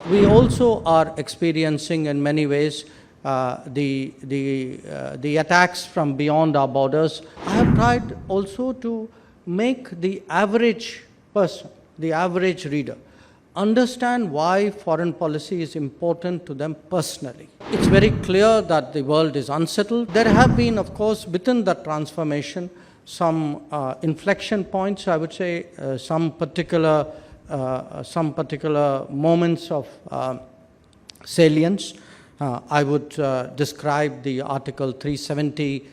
We also are experiencing in many ways the attacks from beyond our borders. I have tried also to make the average person, the average reader, understand why foreign policy is important to them personally. It's very clear that the world is unsettled. There have been, of course, within that transformation, some inflection points, I would say, some particular moments of salience. I would describe the Article 370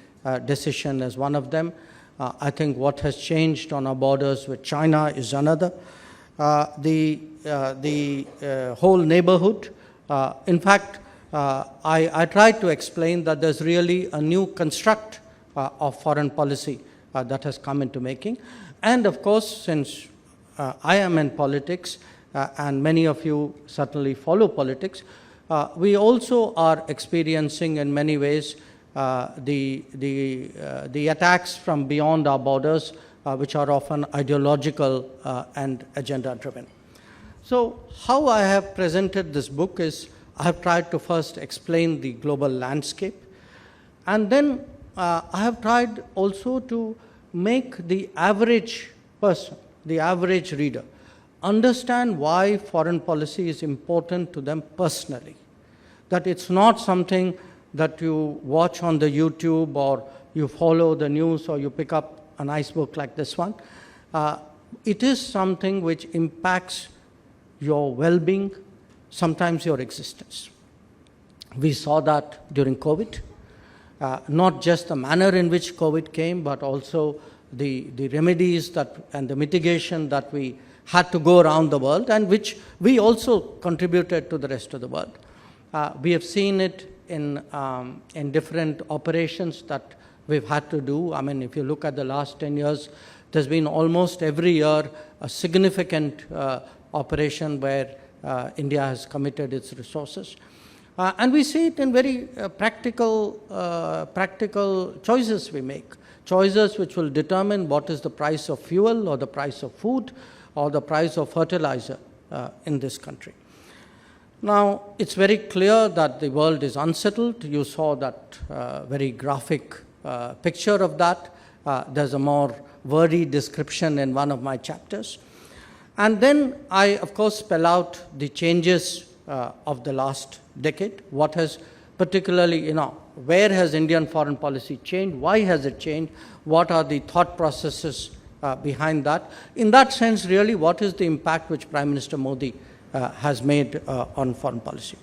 decision as one of them. I think what has changed on our borders with China is another. The whole neighborhood. In fact, I tried to explain that there's really a new construct of foreign policy that has come into making. And of course, since I am in politics, and many of you certainly follow politics, we also are experiencing in many ways the attacks from beyond our borders, which are often ideological and agenda-driven. So how I have presented this book is I have tried to first explain the global landscape, and then I have tried also to make the average person, the average reader, understand why foreign policy is important to them personally. That it's not something that you watch on the YouTube or you follow the news or you pick up a nice book like this one. It is something which impacts your well-being, sometimes your existence. We saw that during COVID, not just the manner in which COVID came, but also the remedies and the mitigation that we had to go around the world, and which we also contributed to the rest of the world. We have seen it in different operations that we've had to do. I mean, if you look at the last 10 years, there's been almost every year a significant operation where India has committed its resources. And we see it in very practical choices we make. Choices which will determine what is the price of fuel or the price of food or the price of fertilizer in this country. Now, it's very clear that the world is unsettled. You saw that very graphic picture of that. There's a more wordy description in one of my chapters. And then I, of course, spell out the changes of the last decade. What has particularly, where has Indian foreign policy changed? Why has it changed? What are the thought processes behind that? In that sense, really, what is the impact which Prime Minister Modi has made on foreign policy?